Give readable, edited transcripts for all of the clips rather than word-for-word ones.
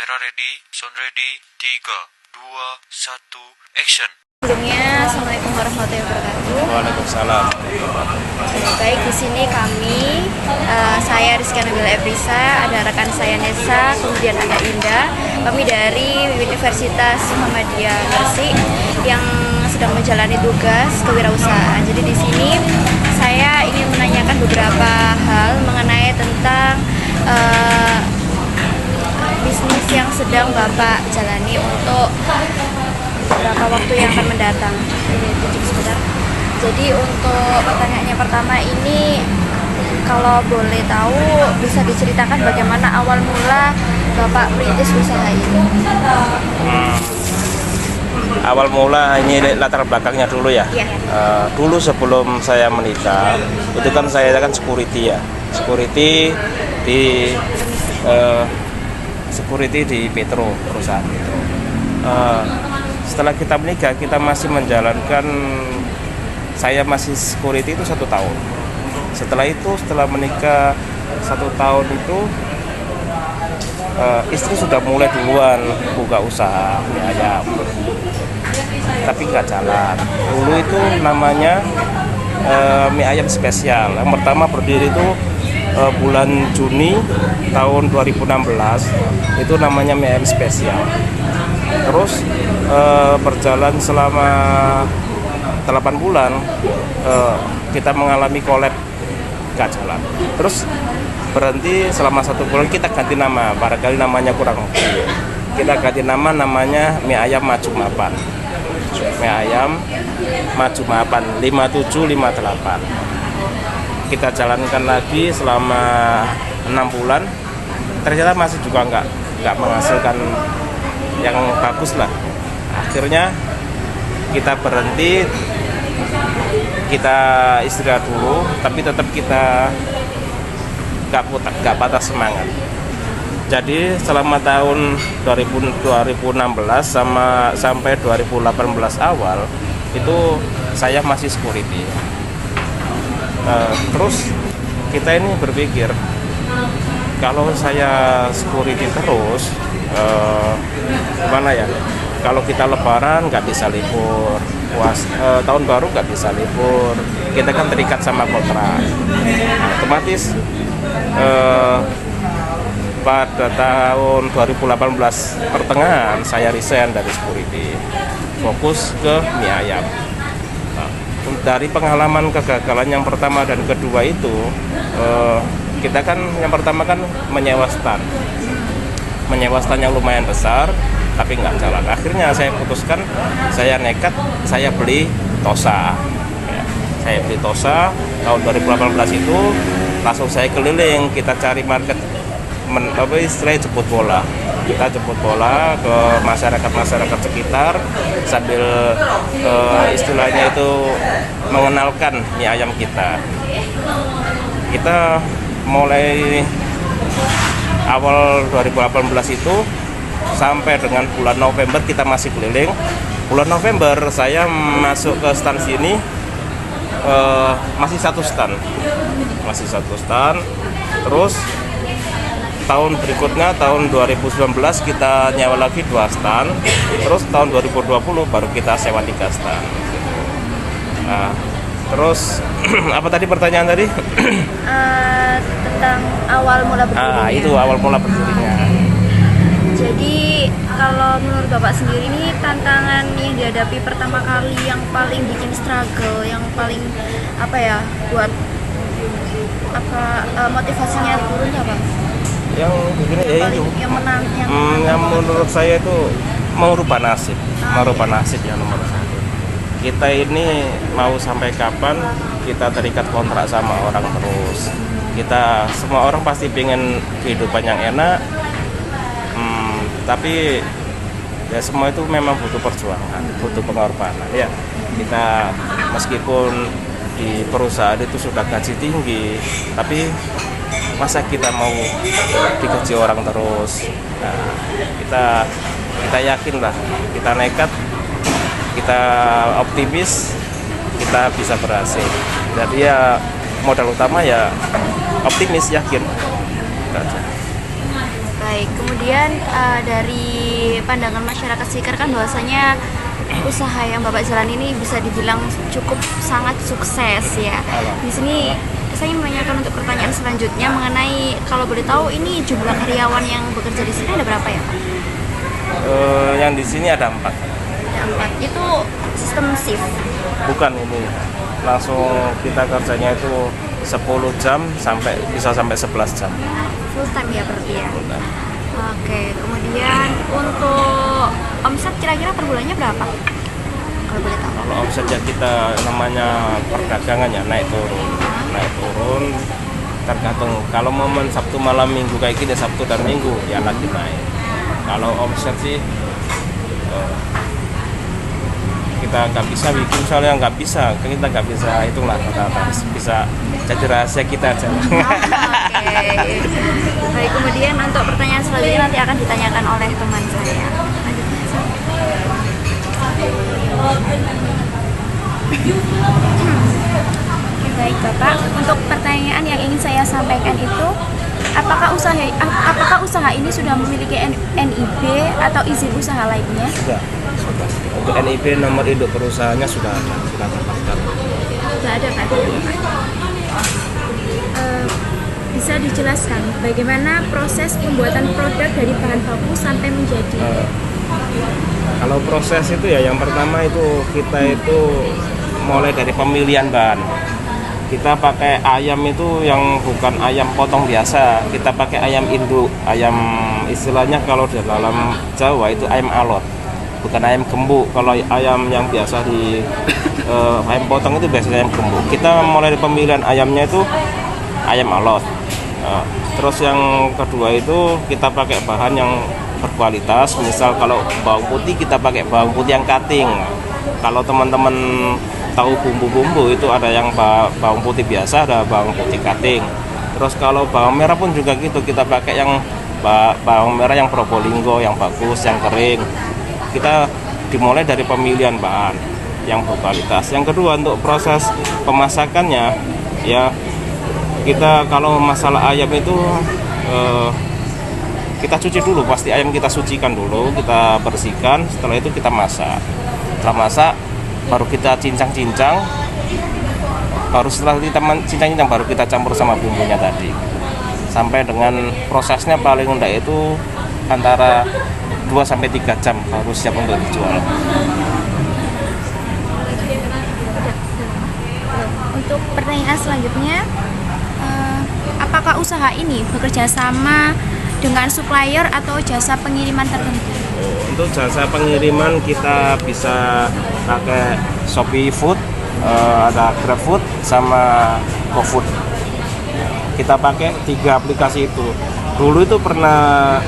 Kamera ready, sound ready, 3, 2, 1, action. Sebelumnya, Assalamualaikum warahmatullahi wabarakatuh. Waalaikumsalam. Baik, di sini kami, saya Rizky Nabila Ebrisa, ada rekan saya Nesa, kemudian ada Indah. Kami dari Universitas Muhammadiyah Gresik yang sedang menjalani tugas kewirausahaan. Jadi di sini saya ingin menanyakan beberapa hal mengenai tentang bisnis yang sedang Bapak jalani untuk beberapa waktu yang akan mendatang. Sebentar. Jadi untuk pertanyaannya pertama ini, kalau boleh tahu bisa diceritakan bagaimana awal mula Bapak merintis usaha ini? Awal mula ini latar belakangnya dulu ya. Iya. Dulu sebelum saya menikah, itu kan saya kan security ya. Security di Petro, perusahaan Petro. Setelah kita menikah, kita masih menjalankan, saya masih security itu 1 tahun. Setelah menikah 1 tahun itu, istri sudah mulai duluan buka usaha mie ayam, tapi nggak jalan. Dulu itu namanya mie ayam spesial. Yang pertama berdiri itu bulan Juni tahun 2016, itu namanya mie ayam spesial. Terus berjalan selama 8 bulan, kita mengalami collab, gak jalan. Terus berhenti selama 1 bulan, kita ganti nama, barangkali namanya kurang oke. Kita ganti nama, namanya mie ayam maju mapan. Mie ayam maju mapan 5758. Kita jalankan lagi selama 6 bulan, ternyata masih juga nggak menghasilkan yang bagus lah. Akhirnya kita berhenti, kita istirahat dulu, tapi tetap kita nggak patah semangat. Jadi selama tahun 2016 sampai 2018 awal itu saya masih security. Terus kita ini berpikir, kalau saya security terus, gimana ya? Kalau kita lebaran nggak bisa libur, tahun baru nggak bisa libur, kita kan terikat sama kontrak. Otomatis pada tahun 2018 pertengahan saya resign dari security, fokus ke mie ayam. Dari pengalaman kegagalan yang pertama dan kedua itu, kita kan yang pertama kan menyewa stand yang lumayan besar, tapi nggak jalan. Akhirnya saya putuskan, saya nekat, saya beli Tosa. Saya beli Tosa tahun 2018 itu, langsung saya keliling, kita cari market, istilahnya jemput bola. Kita jemput bola ke masyarakat sekitar sambil istilahnya itu mengenalkan mie ayam kita. Kita mulai awal 2018 itu sampai dengan bulan November kita masih keliling. Bulan November saya masuk ke stand sini, masih satu stand. Terus tahun berikutnya, tahun 2019 kita nyewa lagi 2 stand. Terus tahun 2020 baru kita sewa 3 stand. Nah, terus apa tadi pertanyaan tadi? Tentang awal mula berdirinya. Itu awal mula berdirinya. Jadi kalau menurut Bapak sendiri ini, tantangan yang dihadapi pertama kali yang paling bikin struggle, yang paling buat motivasinya turun apa? Yang begini ya itu. Yang menurut saya itu merubah nasib yang nomor 1. Kita ini mau sampai kapan kita terikat kontrak sama orang terus. Semua orang pasti pengen kehidupan yang enak, tapi ya semua itu memang butuh perjuangan, butuh pengorbanan. Ya, kita meskipun di perusahaan itu sudah gaji tinggi, tapi masa kita mau digaji orang terus? Nah, kita yakin lah, kita nekat, kita optimis, kita bisa berhasil. Jadi ya modal utama ya optimis, yakin. Baik, Baik, kemudian dari pandangan masyarakat sekitar kan bahwasanya usaha yang Bapak jalan ini bisa dibilang cukup sangat sukses ya. Di sini saya ingin menanyakan untuk pertanyaan selanjutnya mengenai kalau boleh tahu ini jumlah karyawan yang bekerja di sini ada berapa ya Pak? Yang di sini ada 4. Ada 4. Itu sistem shift. Bukan ini. Langsung kita kerjanya itu 10 jam bisa sampai 11 jam. Full time ya berarti ya. Oke, kemudian untuk omset kira-kira per bulannya berapa? Kalau boleh tahu. Kalau omsetnya kita namanya perdagangan ya naik turun tergantung. Kalau momen Sabtu malam Minggu kayak gini, Sabtu dan Minggu ya lagi naik. Kalau omset sih kita nggak bisa bikin, soalnya kita nggak bisa hitunglah, harus bisa jadi rahasia kita aja. Oke. Baik, kemudian untuk pertanyaan selanjutnya nanti akan ditanyakan oleh teman saya. Baik Bapak, untuk pertanyaan yang ingin saya sampaikan itu, apakah usaha ini sudah memiliki NIB atau izin usaha lainnya? Sudah. Untuk NIB nomor induk perusahaannya sudah terdaftar. Sudah ada Pak. Bisa dijelaskan bagaimana proses pembuatan produk dari bahan baku sampai menjadi? Kalau proses itu ya yang pertama itu kita itu mulai dari pemilihan bahan. Kita pakai ayam itu yang bukan ayam potong biasa, kita pakai ayam induk, ayam istilahnya kalau di dalam Jawa itu ayam alot, bukan ayam gembuk. Kalau ayam yang biasa di ayam potong itu biasanya ayam gembuk. Kita mulai dari pemilihan ayamnya itu ayam alot. Terus yang kedua itu kita pakai bahan yang berkualitas. Misal kalau bawang putih kita pakai bawang putih yang cutting. Kalau teman-teman tahu bumbu-bumbu itu ada yang bawang putih biasa, ada bawang putih cutting. Terus kalau bawang merah pun juga gitu, kita pakai yang bawang merah yang Probolinggo, yang bagus, yang kering. Kita dimulai dari pemilihan bahan yang berkualitas. Yang kedua untuk proses pemasakannya ya, kita kalau masalah ayam itu kita cuci dulu, pasti ayam kita sucikan dulu, kita bersihkan, setelah itu kita masak. Setelah masak baru kita cincang-cincang, setelah kita cincang-cincang baru kita campur sama bumbunya tadi. Sampai dengan prosesnya paling rendah itu antara 2-3 jam baru siap untuk dijual. Untuk pertanyaan selanjutnya, apakah usaha ini bekerja sama dengan supplier atau jasa pengiriman tertentu? Untuk jasa pengiriman kita bisa pakai Shopee Food, ada GrabFood sama GoFood. Kita pakai 3 aplikasi itu. Dulu itu pernah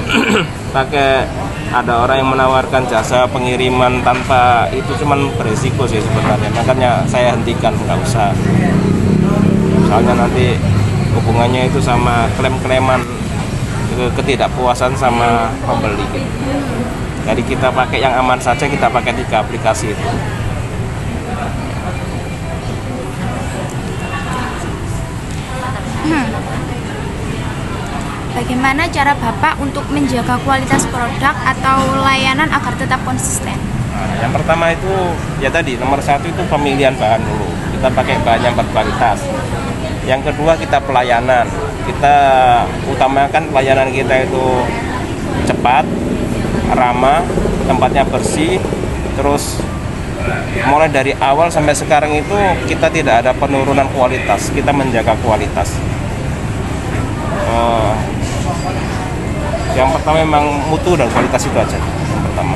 pakai, ada orang yang menawarkan jasa pengiriman tanpa itu, cuman berisiko sih sebenarnya. Makanya saya hentikan, nggak usah. Soalnya nanti hubungannya itu sama klaim-klaiman, ketidakpuasan sama pembeli gitu. Jadi kita pakai yang aman saja, kita pakai 3 aplikasi itu. Bagaimana cara Bapak untuk menjaga kualitas produk atau layanan agar tetap konsisten? Nah, yang pertama itu ya tadi nomor 1 itu pemilihan bahan dulu. Kita pakai bahan yang berkualitas. Yang kedua kita pelayanan. Kita utamakan pelayanan kita itu cepat, ramah, tempatnya bersih. Terus mulai dari awal sampai sekarang itu kita tidak ada penurunan kualitas. Kita menjaga kualitas. Yang pertama memang mutu dan kualitas itu aja yang pertama.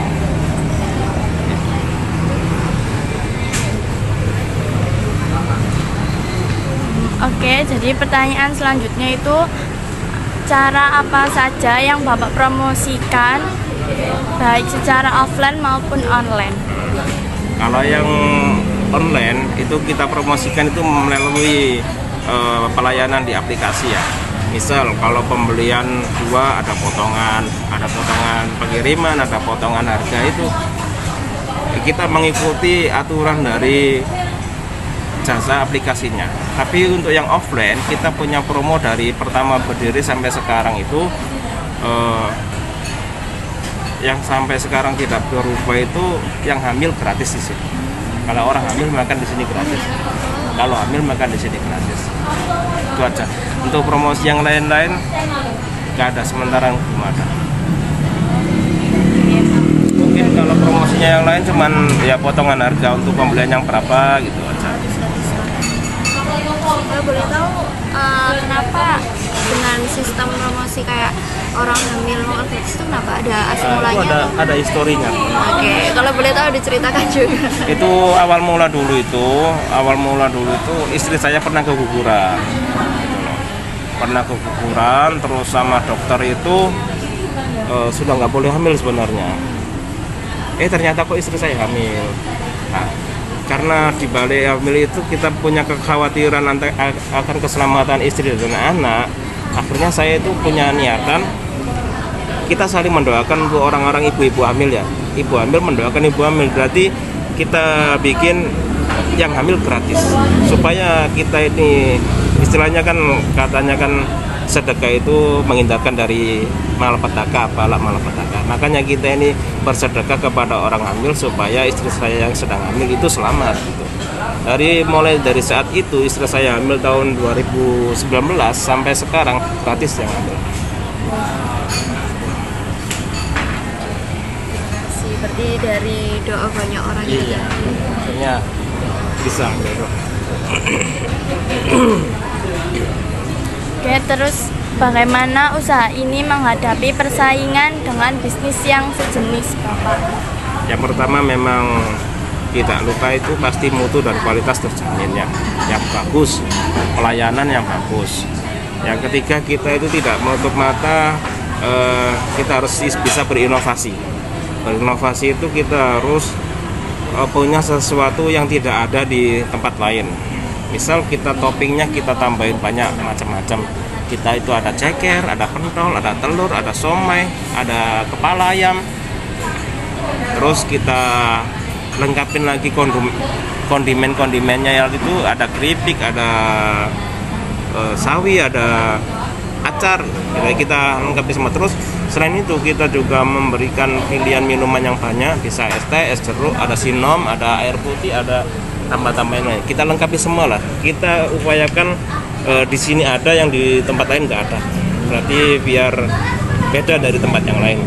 Oke, jadi pertanyaan selanjutnya itu cara apa saja yang Bapak promosikan baik secara offline maupun online? Kalau yang online itu kita promosikan itu melalui pelayanan di aplikasi ya. Misal kalau pembelian 2 ada potongan pengiriman, ada potongan harga, itu kita mengikuti aturan dari jasa aplikasinya. Tapi untuk yang offline kita punya promo dari pertama berdiri sampai sekarang itu eh, yang sampai sekarang tidak berubah itu yang hamil gratis di sini. Kalau orang hamil makan di sini gratis. Kalau hamil makan di sini gratis. Itu aja. Untuk promosi yang lain-lain nggak ada, sementara belum ada. Mungkin kalau promosinya yang lain cuman ya potongan harga untuk pembelian yang berapa gitu aja. Kalau boleh tahu kenapa dengan sistem promosi kayak orang hamil mau gratis itu kenapa ada asal Itu mulanya? ada historinya. Oke, kalau boleh tahu diceritakan juga. Itu awal mula dulu itu istri saya pernah keguguran gitu loh. Pernah keguguran, terus sama dokter itu sudah nggak boleh hamil sebenarnya. Ternyata kok istri saya hamil. Nah, karena di balik hamil itu kita punya kekhawatiran akan keselamatan istri dan anak, akhirnya saya itu punya niatan kita saling mendoakan untuk orang-orang ibu-ibu hamil ya. Ibu hamil mendoakan ibu hamil, berarti kita bikin yang hamil gratis supaya kita ini istilahnya kan katanya kan sedekah itu menghindarkan dari malapetaka, balak malapetaka. Makanya kita ini bersedekah kepada orang hamil supaya istri saya yang sedang hamil itu selamat gitu. Mulai dari saat itu istri saya hamil tahun 2019 sampai sekarang gratis yang hamil. Seperti dari doa banyak orang Iya, juga. akhirnya bisa gitu. Oke, terus bagaimana usaha ini menghadapi persaingan dengan bisnis yang sejenis, Bapak? Yang pertama memang tidak lupa itu pasti mutu dan kualitas terjamin ya, yang bagus, pelayanan yang bagus. Yang ketiga kita itu tidak menutup mata, kita harus bisa berinovasi. Berinovasi itu kita harus punya sesuatu yang tidak ada di tempat lain. Misal kita toppingnya kita tambahin banyak macam-macam. Kita itu ada ceker, ada pentol, ada telur, ada somai, ada kepala ayam. Terus kita lengkapin lagi kondimen-kondimennya, yang itu ada keripik, ada sawi, ada acar. Kita lengkapi semua. Terus selain itu kita juga memberikan pilihan minuman yang banyak, bisa es teh, es jeruk, ada sinom, ada air putih, ada tambah-tambahan lain. Kita lengkapi semua lah. Kita upayakan di sini ada yang di tempat lain nggak ada. Berarti biar beda dari tempat yang lain.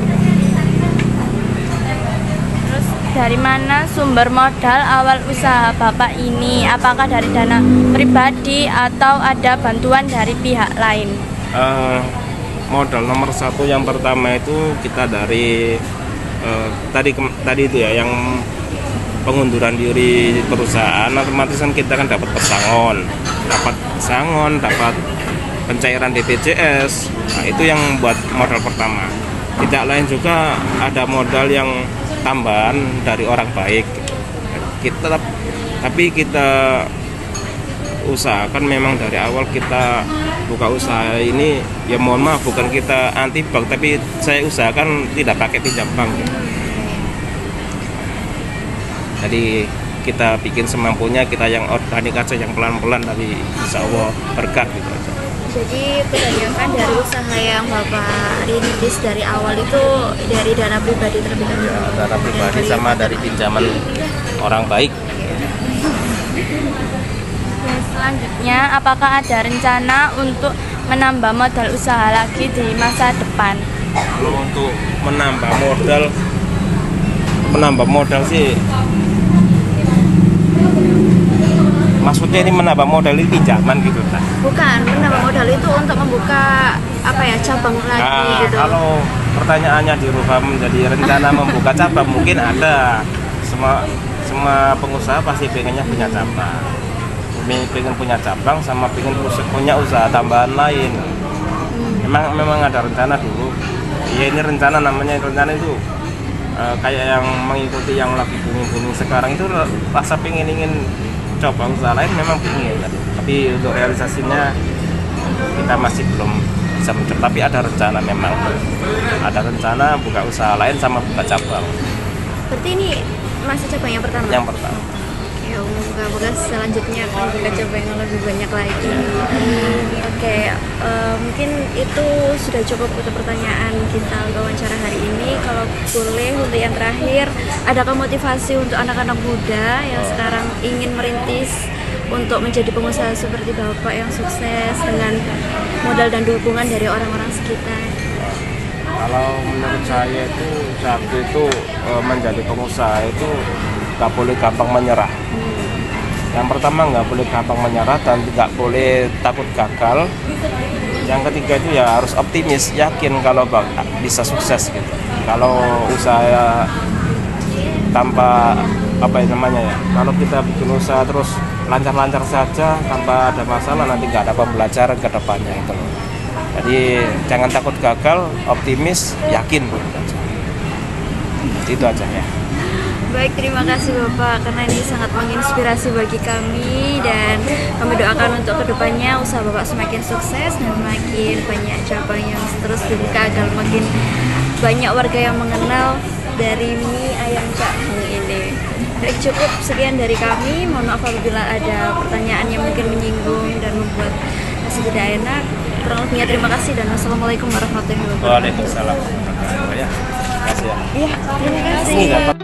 Terus dari mana sumber modal awal usaha Bapak ini? Apakah dari dana pribadi atau ada bantuan dari pihak lain? Modal nomor satu yang pertama itu kita dari tadi itu ya, yang pengunduran diri perusahaan, otomatis kan kita kan dapat pesangon, dapat pencairan BPJS. Nah, itu yang buat modal pertama. Tidak lain juga ada modal yang tambahan dari orang baik. Tapi kita usahakan memang dari awal kita buka usaha ini ya, mohon maaf bukan kita anti bank, tapi saya usahakan tidak pakai pinjam bank gitu. Jadi kita bikin semampunya, kita yang organik aja, yang pelan-pelan, dari insya Allah berkat gitu aja. Jadi kebanyakan dari usaha yang Bapak rintis dari awal itu dari dana pribadi terlebih dahulu. Ya, dana pribadi sama dari pinjaman orang baik. Dan selanjutnya, apakah ada rencana untuk menambah modal usaha lagi di masa depan? Kalau untuk menambah modal sih, maksudnya ini menambah modal ini pinjaman gitu kan? Bukan, menambah modal itu untuk membuka cabang lagi gitu. Kalau pertanyaannya dirubah menjadi rencana membuka cabang, mungkin ada. Semua pengusaha pasti pengennya punya cabang. Pengen punya cabang sama pengen punya usaha tambahan lain. Memang ada rencana dulu. Ya ini rencana, namanya rencana itu kayak yang mengikuti yang lagi booming sekarang itu, rasa ingin coba usaha lain memang pengen. Tapi untuk realisasinya kita masih belum bisa mencoba. Tapi ada rencana, memang ada rencana buka usaha lain sama buka cabang. Berarti ini masih cabang yang pertama? Yang pertama. Oke. Ya moga-moga selanjutnya akan buka cabang yang lebih banyak lagi. Oke, mungkin itu sudah cukup untuk pertanyaan kita wawancara hari ini. Kalau boleh untuk yang terakhir, adakah motivasi untuk anak-anak muda yang sekarang ingin merintis untuk menjadi pengusaha seperti Bapak yang sukses dengan modal dan dukungan dari orang-orang sekitar? Kalau menurut saya itu satu itu menjadi pengusaha itu nggak boleh gampang menyerah. Yang pertama nggak boleh gampang menyerah dan tidak boleh takut gagal. Yang ketiga itu ya harus optimis, yakin kalau bisa sukses gitu. Kalau usaha tanpa apa ya namanya ya, kalau kita bikin usaha terus lancar-lancar saja tanpa ada masalah, nanti nggak ada pembelajaran ke depannya itu loh. Jadi jangan takut gagal, optimis, yakin. Itu aja ya. Baik, terima kasih Bapak karena ini sangat menginspirasi bagi kami dan kami doakan untuk kedepannya usaha Bapak semakin sukses dan makin banyak cabang yang terus dibuka agar makin banyak warga yang mengenal dari mie ayam Cak Hung ini. Baik, cukup sekian dari kami. Mohon maaf apabila ada pertanyaan yang mungkin menyinggung dan membuat rasa tidak enak. Kurang lebihnya terima kasih dan wassalamualaikum warahmatullahi wabarakatuh. Waalaikumsalam. Ya, terima kasih ya. Iya, terima kasih.